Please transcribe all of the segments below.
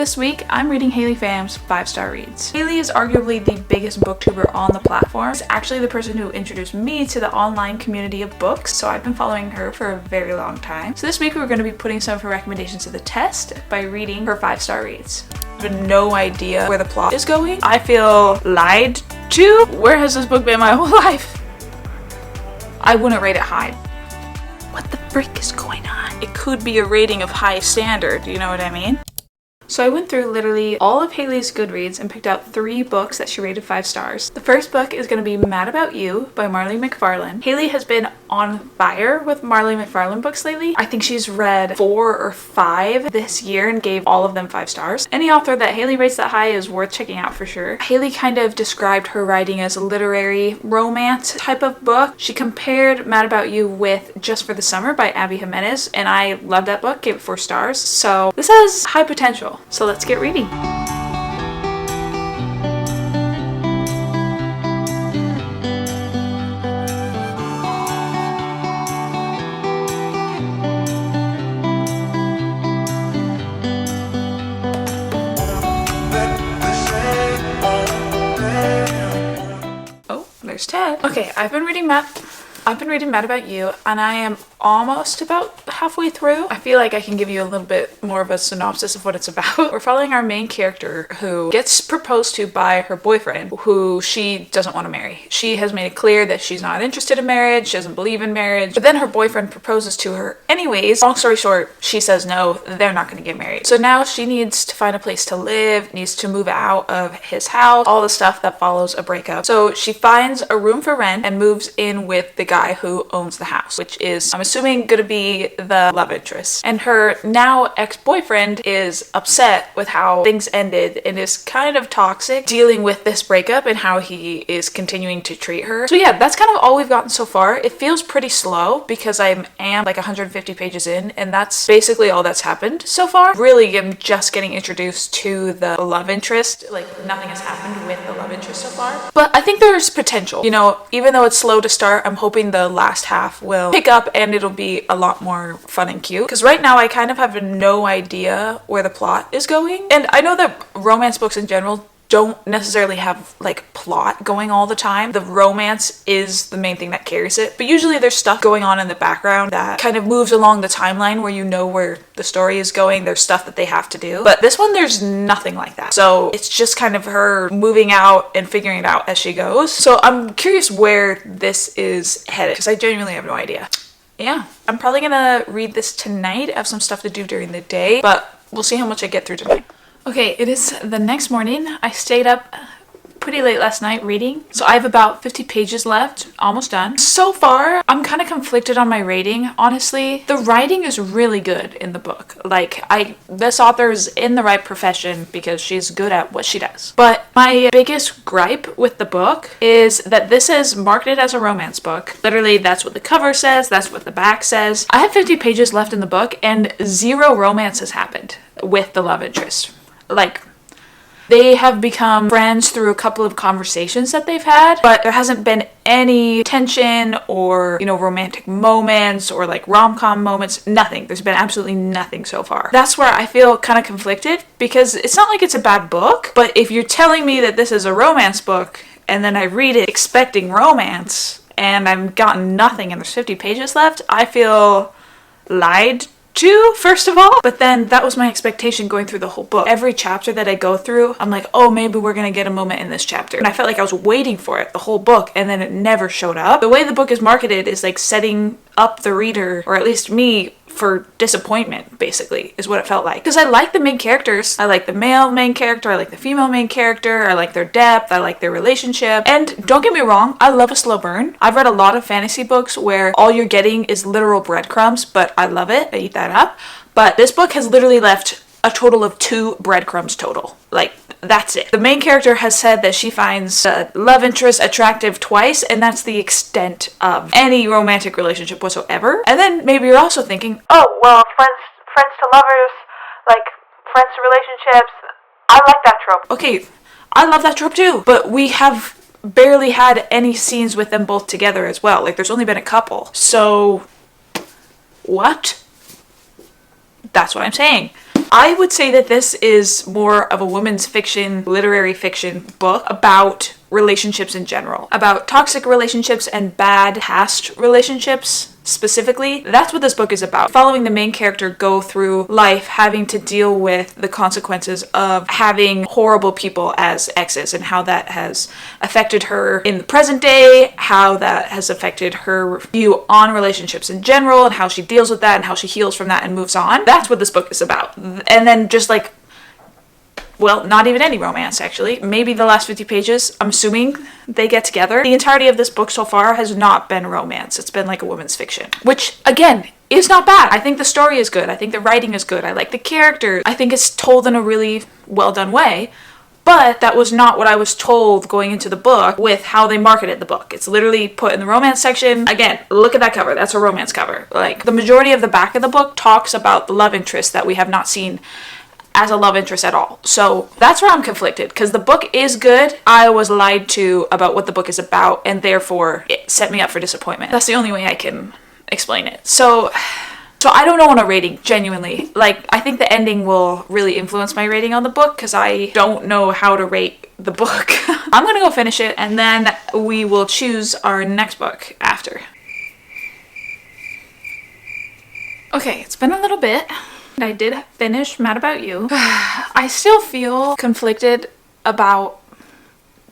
This week, I'm reading Haley Pham's 5-Star Reads. Haley is arguably the biggest booktuber on the platform. She's actually the person who introduced me to the online community of books, so I've been following her for a very long time. So this week, we're going to be putting some of her recommendations to the test by reading her 5-Star Reads. I have no idea where the plot is going. I feel lied to. Where has this book been my whole life? I wouldn't rate it high. What the frick is going on? It could be a rating of high standard, you know what I mean? So I went through literally all of Haley's Goodreads and picked out 3 books that she rated 5 stars. The first book is going to be Mad About You by Marley McFarlane. Haley has been on fire with Marley McFarlane books lately. I think she's read 4 or 5 this year and gave all of them 5 stars. Any author that Haley rates that high is worth checking out for sure. Haley kind of described her writing as a literary romance type of book. She compared Mad About You with Just for the Summer by Abby Jimenez, and I loved that book, gave it 4 stars. So this has high potential. So let's get reading. Oh, there's Ted. Okay, I've been reading Mad About You, and I am almost about halfway through. I feel like I can give you a little bit more of a synopsis of what it's about. We're following our main character who gets proposed to by her boyfriend, who she doesn't want to marry. She has made it clear that she's not interested in marriage, she doesn't believe in marriage, but then her boyfriend proposes to her anyways. Long story short, she says no, they're not going to get married. So now she needs to find a place to live, needs to move out of his house, all the stuff that follows a breakup. So she finds a room for rent and moves in with the guy who owns the house, which is, I'm assuming, gonna be the love interest. And her now ex-boyfriend is upset with how things ended and is kind of toxic, dealing with this breakup and how he is continuing to treat her. So yeah, that's kind of all we've gotten so far. It feels pretty slow because I am like 150 pages in, and that's basically all that's happened so far. Really, I'm just getting introduced to the love interest. Like, nothing has happened with the love interest so far. But I think there's potential. You know, even though it's slow to start, I'm hoping the last half will pick up and it'll be a lot more fun and cute. Because right now I kind of have no idea where the plot is going. And I know that romance books in general don't necessarily have like plot going all the time. The romance is the main thing that carries it, but usually there's stuff going on in the background that kind of moves along the timeline where you know where the story is going. There's stuff that they have to do, but this one there's nothing like that. So it's just kind of her moving out and figuring it out as she goes. So I'm curious where this is headed because I genuinely have no idea. Yeah, I'm probably gonna read this tonight. I have some stuff to do during the day, but we'll see how much I get through tonight. Okay, it is the next morning. I stayed up pretty late last night reading, so I have about 50 pages left, almost done. So far, I'm kind of conflicted on my rating, honestly. The writing is really good in the book. Like, this author is in the right profession because she's good at what she does. But my biggest gripe with the book is that this is marketed as a romance book. Literally, that's what the cover says, that's what the back says. I have 50 pages left in the book, and 0 romance has happened with the love interest. Like, they have become friends through a couple of conversations that they've had, but there hasn't been any tension or, you know, romantic moments or like rom-com moments, nothing. There's been absolutely nothing so far. That's where I feel kind of conflicted because it's not like it's a bad book, but if you're telling me that this is a romance book and then I read it expecting romance and I've gotten nothing and there's 50 pages left, I feel lied to, first of all. But then that was my expectation going through the whole book. Every chapter that I go through, I'm like, oh, maybe we're gonna get a moment in this chapter. And I felt like I was waiting for it the whole book, and then it never showed up. The way the book is marketed is like setting up the reader, or at least me, for disappointment, basically, is what it felt like. Because I like the main characters. I like the male main character, I like the female main character, I like their depth, I like their relationship. And don't get me wrong, I love a slow burn. I've read a lot of fantasy books where all you're getting is literal breadcrumbs, but I love it. I eat that up. But this book has literally left a total of 2 breadcrumbs total. Like, that's it. The main character has said that she finds love interest attractive twice, and that's the extent of any romantic relationship whatsoever. And then maybe you're also thinking, oh, well, friends to lovers, like friends to relationships, I like that trope. Okay, I love that trope too, but we have barely had any scenes with them both together as well. Like, there's only been a couple. So, what? That's what I'm saying. I would say that this is more of a women's fiction, literary fiction book about relationships in general, about toxic relationships and bad past relationships specifically. That's what this book is about. Following the main character go through life having to deal with the consequences of having horrible people as exes and how that has affected her in the present day, how that has affected her view on relationships in general and how she deals with that and how she heals from that and moves on. That's what this book is about. And then just like, well, not even any romance, actually. Maybe the last 50 pages, I'm assuming they get together. The entirety of this book so far has not been romance. It's been like a women's fiction, which, again, is not bad. I think the story is good. I think the writing is good. I like the characters. I think it's told in a really well-done way. But that was not what I was told going into the book with how they marketed the book. It's literally put in the romance section. Again, look at that cover. That's a romance cover. Like, the majority of the back of the book talks about the love interest that we have not seen as a love interest at all. So that's where I'm conflicted, because the book is good. I was lied to about what the book is about, and therefore it set me up for disappointment. That's the only way I can explain it. So I don't know on a rating, genuinely. Like, I think the ending will really influence my rating on the book, because I don't know how to rate the book. I'm gonna go finish it, and then we will choose our next book after. Okay, it's been a little bit. I did finish Mad About You. I still feel conflicted about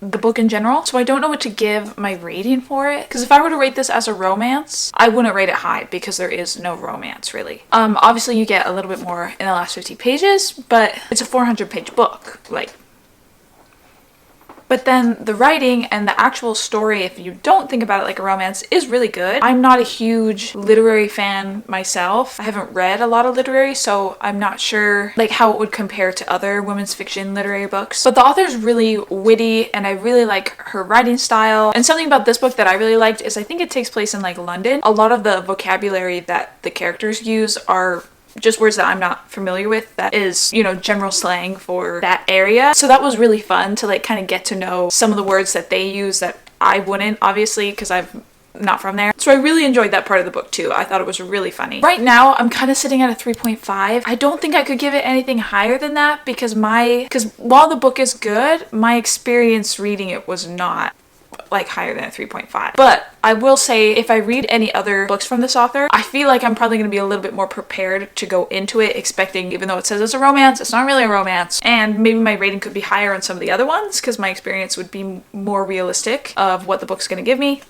the book in general, so I don't know what to give my rating for it. Because if I were to rate this as a romance, I wouldn't rate it high because there is no romance really. Obviously you get a little bit more in the last 50 pages, but it's a 400-page book. Like, but then the writing and the actual story, if you don't think about it like a romance, is really good. I'm not a huge literary fan myself. I haven't read a lot of literary, so I'm not sure like how it would compare to other women's fiction literary books. But the author's really witty and I really like her writing style. And something about this book that I really liked is I think it takes place in like London. A lot of the vocabulary that the characters use are just words that I'm not familiar with, that is, you know, general slang for that area. So that was really fun to like kind of get to know some of the words that they use that I wouldn't, obviously, because I'm not from there. So I really enjoyed that part of the book too. I thought it was really funny. Right now, I'm kind of sitting at a 3.5. I don't think I could give it anything higher than that because while the book is good, my experience reading it was not like higher than a 3.5. But I will say, if I read any other books from this author, I feel like I'm probably going to be a little bit more prepared to go into it expecting, even though it says it's a romance, it's not really a romance. And maybe my rating could be higher on some of the other ones because my experience would be more realistic of what the book's going to give me.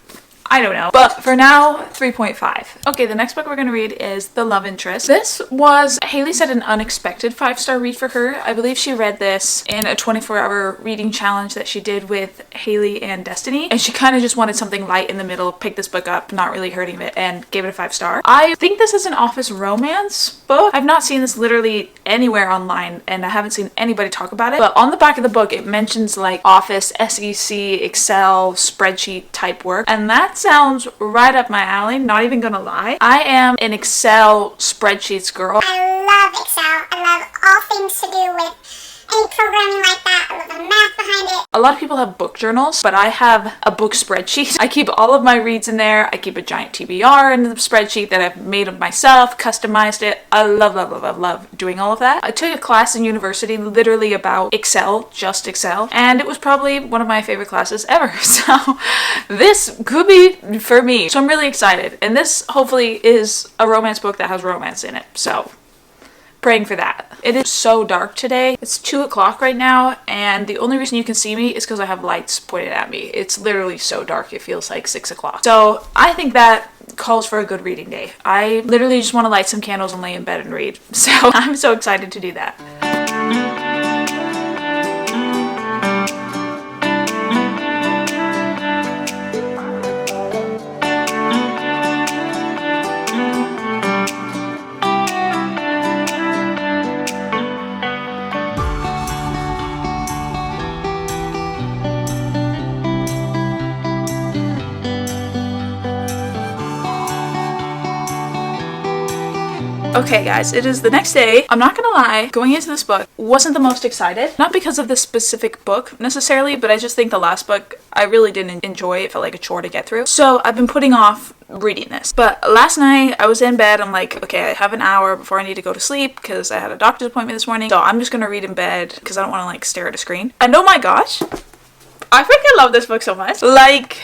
I don't know. But for now, 3.5. Okay, the next book we're going to read is The Love Interest. This was, Haley said, an unexpected 5-star read for her. I believe she read this in a 24-hour reading challenge that she did with Haley and Destiny. And she kind of just wanted something light in the middle, picked this book up, not really hurting it, and gave it a 5-star. I think this is an office romance book. I've not seen this literally anywhere online, and I haven't seen anybody talk about it. But on the back of the book, it mentions like Office, SEC, Excel, spreadsheet type work. And that sounds right up my alley, not even gonna lie. I am an Excel spreadsheets girl. I love Excel. I love all things to do with any programming like that. I love the math behind it. A lot of people have book journals, but I have a book spreadsheet. I keep all of my reads in there. I keep a giant TBR in the spreadsheet that I've made of myself, customized it. I love doing all of that. I took a class in university literally about Excel, just Excel, and it was probably one of my favorite classes ever. So this could be for me. So I'm really excited. And this hopefully is a romance book that has romance in it. So praying for that. It is so dark today. It's 2 o'clock right now, and the only reason you can see me is because I have lights pointed at me. It's literally so dark, it feels like 6 o'clock. So I think that calls for a good reading day. I literally just want to light some candles and lay in bed and read. So I'm so excited to do that. Okay guys, it is the next day. I'm not gonna lie, going into this book wasn't the most excited. Not because of this specific book necessarily, but I just think the last book I really didn't enjoy it. It felt like a chore to get through. So I've been putting off reading this. But last night I was in bed. I'm like, okay, I have an hour before I need to go to sleep because I had a doctor's appointment this morning. So I'm just gonna read in bed because I don't want to like stare at a screen. And oh my gosh, I freaking love this book so much. Like,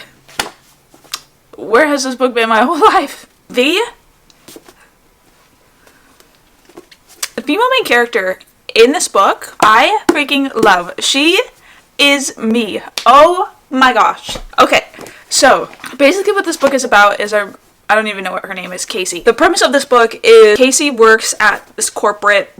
where has this book been my whole life? The female main character in this book, I freaking love. She is me. Oh my gosh. Okay, so basically what this book is about is I don't even know what her name is, Casey. The premise of this book is Casey works at this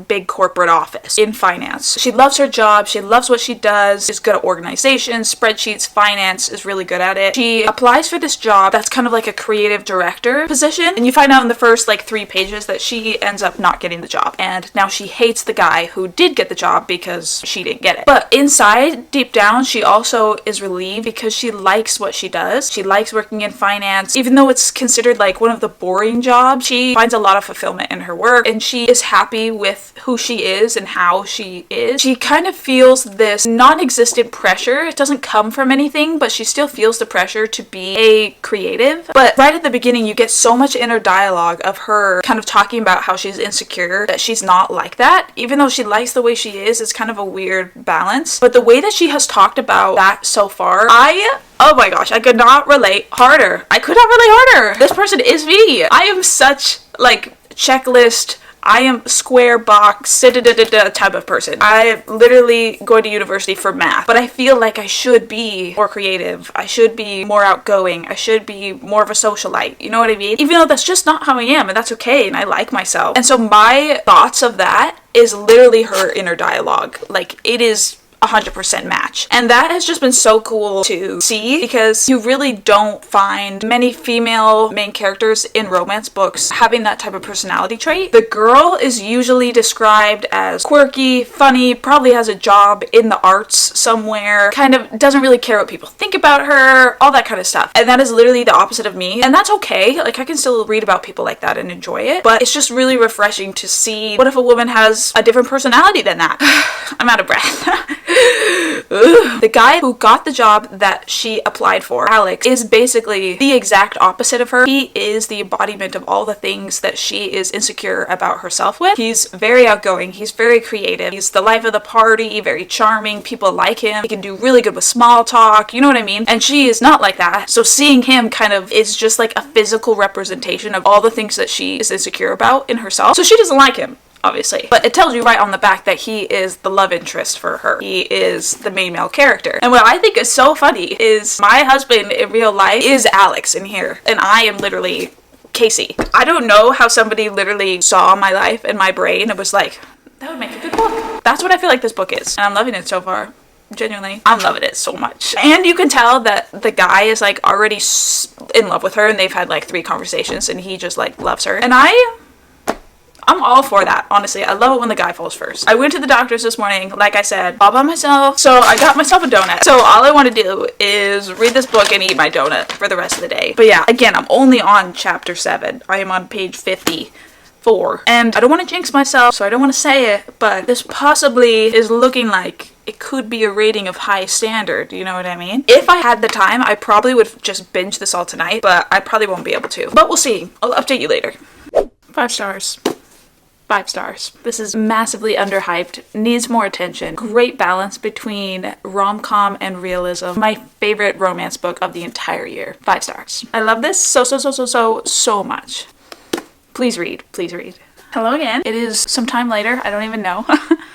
big corporate office in finance. She loves her job. She loves what she does. She's good at organization, spreadsheets, finance, is really good at it. She applies for this job that's kind of like a creative director position. And you find out in the first like 3 pages that she ends up not getting the job. And now she hates the guy who did get the job because she didn't get it. But inside, deep down, she also is relieved because she likes what she does. She likes working in finance. Even though it's considered like one of the boring jobs, she finds a lot of fulfillment in her work and she is happy with who she is and how she is. She kind of feels this non-existent pressure. It doesn't come from anything, but she still feels the pressure to be a creative. But right at the beginning, you get so much inner dialogue of her kind of talking about how she's insecure, that she's not like that. Even though she likes the way she is, it's kind of a weird balance. But the way that she has talked about that so far, oh my gosh, I could not relate harder. I could not relate harder. This person is me. I am such like checklist, I am square box, type of person. I literally going to university for math, but I feel like I should be more creative. I should be more outgoing. I should be more of a socialite. You know what I mean? Even though that's just not how I am, and that's okay, and I like myself. And so my thoughts of that is literally her inner dialogue. Like, it is 100% match. And that has just been so cool to see because you really don't find many female main characters in romance books having that type of personality trait. The girl is usually described as quirky, funny, probably has a job in the arts somewhere, kind of doesn't really care what people think about her, all that kind of stuff. And that is literally the opposite of me. And that's okay. Like, I can still read about people like that and enjoy it, but it's just really refreshing to see what if a woman has a different personality than that. I'm out of breath. The guy who got the job that she applied for, Alex, is basically the exact opposite of her. He is the embodiment of all the things that she is insecure about herself with. He's very outgoing. He's very creative. He's the life of the party, very charming. People like him. He can do really good with small talk. You know what I mean? And she is not like that. So seeing him kind of is just like a physical representation of all the things that she is insecure about in herself. So she doesn't like him, obviously. But it tells you right on the back that he is the love interest for her. He is the main male character. And what I think is so funny is my husband in real life is Alex in here. And I am literally Casey. I don't know how somebody literally saw my life and my brain and was like, that would make a good book. That's what I feel like this book is. And I'm loving it so far. Genuinely, I'm loving it so much. And you can tell that the guy is like already in love with her and they've had like 3 conversations and he just like loves her. And I'm all for that, honestly. I love it when the guy falls first. I went to the doctor's this morning, like I said, all by myself. So I got myself a donut. So all I want to do is read this book and eat my donut for the rest of the day. But yeah, again, I'm only on chapter 7. I am on page 54. And I don't want to jinx myself, so I don't want to say it, but this possibly is looking like it could be a rating of high standard, you know what I mean? If I had the time, I probably would just binge this all tonight, but I probably won't be able to. But we'll see. I'll update you later. 5 stars. 5 stars. This is massively underhyped, needs more attention. Great balance between rom-com and realism. My favorite romance book of the entire year. 5 stars. I love this so much. Please read. Please read. Hello again. It is some time later. I don't even know.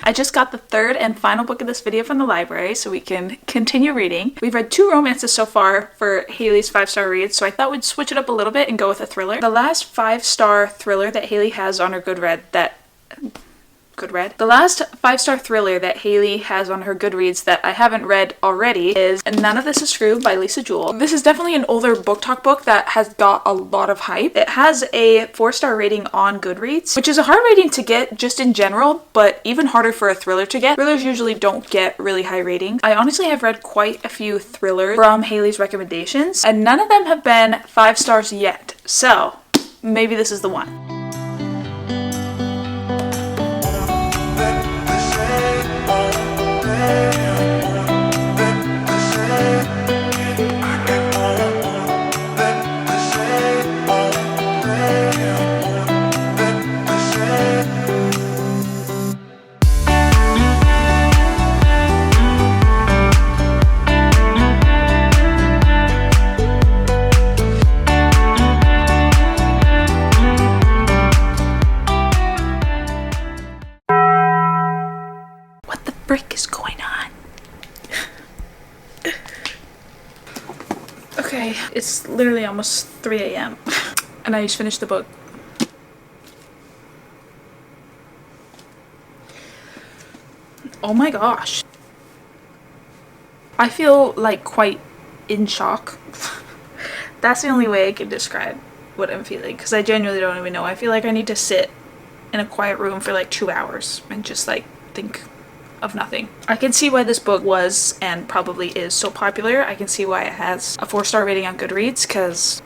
I just got the 3rd and final book of this video from the library so we can continue reading. We've read 2 romances so far for Haley's 5-star read, so I thought we'd switch it up a little bit and go with a thriller. The last 5-star thriller that Haley has on her The last 5-star thriller that Haley has on her Goodreads that I haven't read already is None of This Is True by Lisa Jewell. This is definitely an older book talk book that has got a lot of hype. It has a 4-star rating on Goodreads, which is a hard rating to get just in general, but even harder for a thriller to get. Thrillers usually don't get really high ratings. I honestly have read quite a few thrillers from Haley's recommendations, and none of them have been 5 stars yet. So maybe this is the one. frick is going on? Okay, it's literally almost 3 a.m. and I just finished the book. Oh my gosh. I feel like quite in shock. That's the only way I can describe what I'm feeling, because I genuinely don't even know. I feel like I need to sit in a quiet room for like 2 hours and just like think of nothing. I can see why this book was and probably is so popular. I can see why it has a 4-star rating on Goodreads, because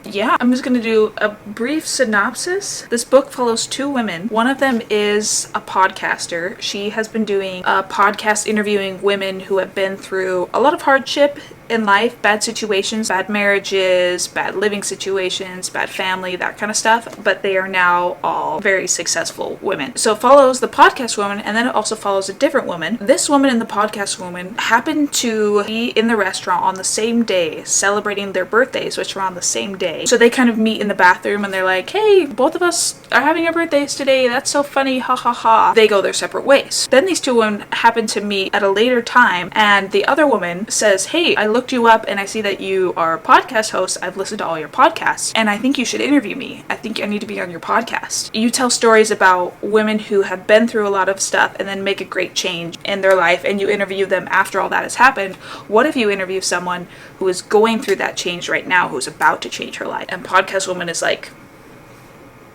yeah, I'm just gonna do a brief synopsis. This book follows 2 women. One of them is a podcaster. She has been doing a podcast interviewing women who have been through a lot of hardship in life, bad situations, bad marriages, bad living situations, bad family, that kind of stuff, but they are now all very successful women. So it follows the podcast woman, and then it also follows a different woman. This woman and the podcast woman happened to be in the restaurant on the same day, celebrating their birthdays, which were on the same day. So they kind of meet in the bathroom and they're like, hey, both of us are having our birthdays today, that's so funny, ha ha ha. They go their separate ways. Then these 2 women happen to meet at a later time, and the other woman says, hey, I looked you up and I see that you are a podcast host. I've listened to all your podcasts and I think you should interview me. I think I need to be on your podcast. You tell stories about women who have been through a lot of stuff and then make a great change in their life, and you interview them after all that has happened. What if you interview someone who is going through that change right now, who's about to change her life? And podcast woman is like,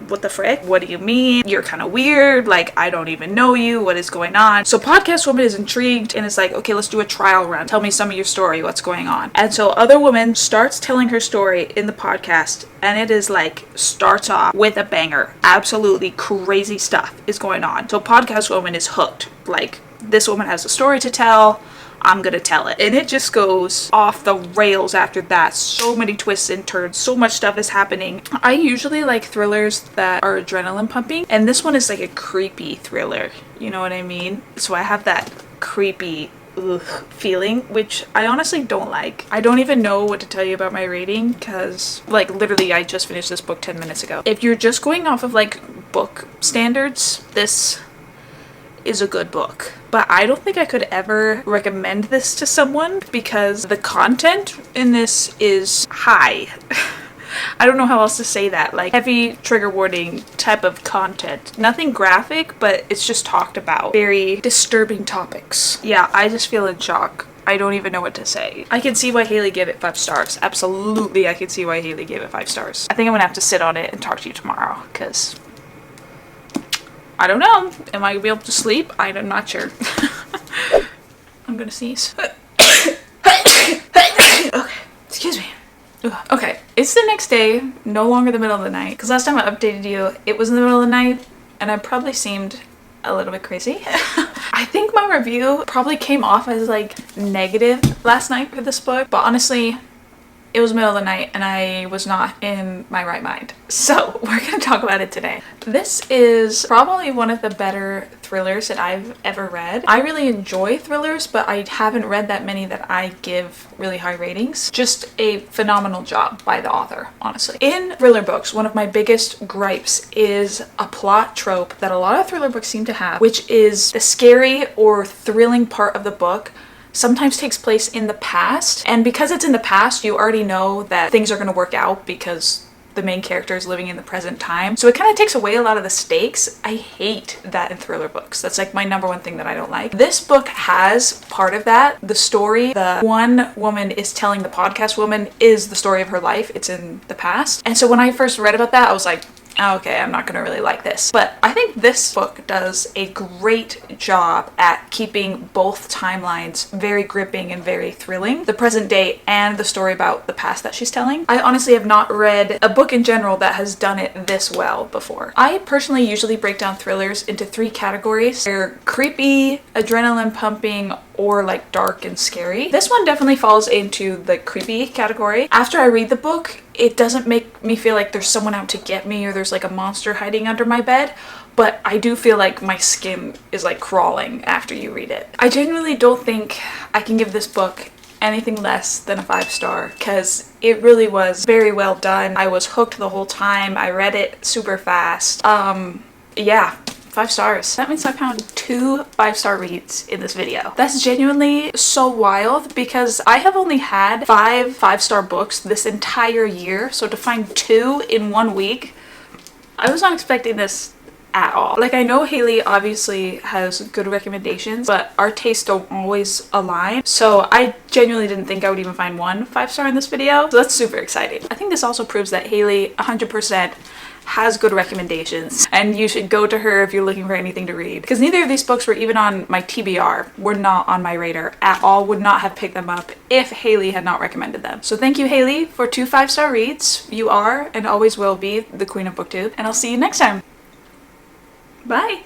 what the frick? What do you mean? You're kind of weird. Like, I don't even know you. What is going on? So podcast woman is intrigued and it's like, okay, let's do a trial run. Tell me some of your story. What's going on? And so other woman starts telling her story in the podcast, and it is like, starts off with a banger. Absolutely crazy stuff is going on. So podcast woman is hooked. Like, this woman has a story to tell. I'm gonna tell it. And it just goes off the rails after that. So many twists and turns. So much stuff is happening. I usually like thrillers that are adrenaline pumping, and this one is like a creepy thriller. You know what I mean? So I have that creepy feeling, which I honestly don't like. I don't even know what to tell you about my rating, because like literally I just finished this book 10 minutes ago. If you're just going off of like book standards, this is a good book. But I don't think I could ever recommend this to someone, because the content in this is high. I don't know how else to say that. Like, heavy trigger warning type of content. Nothing graphic, but it's just talked about. Very disturbing topics. Yeah, I just feel in shock. I don't even know what to say. I can see why Haley gave it 5 stars. Absolutely, I can see why Haley gave it 5 stars. I think I'm gonna have to sit on it and talk to you tomorrow, because I don't know. Am I gonna be able to sleep? I'm not sure. I'm gonna sneeze. Okay, excuse me. Ugh. Okay, it's the next day, no longer the middle of the night. Because last time I updated you, it was in the middle of the night, and I probably seemed a little bit crazy. I think my review probably came off as like negative last night for this book, but honestly, it was middle of the night and I was not in my right mind. So we're gonna talk about it today. This is probably one of the better thrillers that I've ever read. I really enjoy thrillers, but I haven't read that many that I give really high ratings. Just a phenomenal job by the author, honestly. In thriller books, one of my biggest gripes is a plot trope that a lot of thriller books seem to have, which is the scary or thrilling part of the book sometimes takes place in the past, and because it's in the past, you already know that things are going to work out because the main character is living in the present time. So it kind of takes away a lot of the stakes. I hate that in thriller books. That's like my number one thing that I don't like. This book has part of that. The story the one woman is telling the podcast woman is the story of her life. It's in the past. And so when I first read about that, I was like, okay, I'm not gonna really like this. But I think this book does a great job at keeping both timelines very gripping and very thrilling. The present day and the story about the past that she's telling. I honestly have not read a book in general that has done it this well before. I personally usually break down thrillers into 3 categories. They're creepy, adrenaline pumping, or like dark and scary. This one definitely falls into the creepy category. After I read the book, it doesn't make me feel like there's someone out to get me or there's like a monster hiding under my bed, but I do feel like my skin is like crawling after you read it. I genuinely don't think I can give this book anything less than a 5-star, because it really was very well done. I was hooked the whole time. I read it super fast. Yeah, 5 stars. That means I found 2 5-star reads in this video. That's genuinely so wild because I have only had 5 5-star books this entire year. So to find 2 in 1 week, I was not expecting this at all. Like, I know Haley obviously has good recommendations, but our tastes don't always align. So I genuinely didn't think I would even find 1 5-star in this video. So that's super exciting. I think this also proves that Haley 100% has good recommendations and you should go to her if you're looking for anything to read, because neither of these books were even on my TBR, were not on my radar at all, would not have picked them up if Haley had not recommended them. So thank you, Haley, for 2 5-star reads. You are and always will be the queen of booktube, and I'll see you next time. Bye.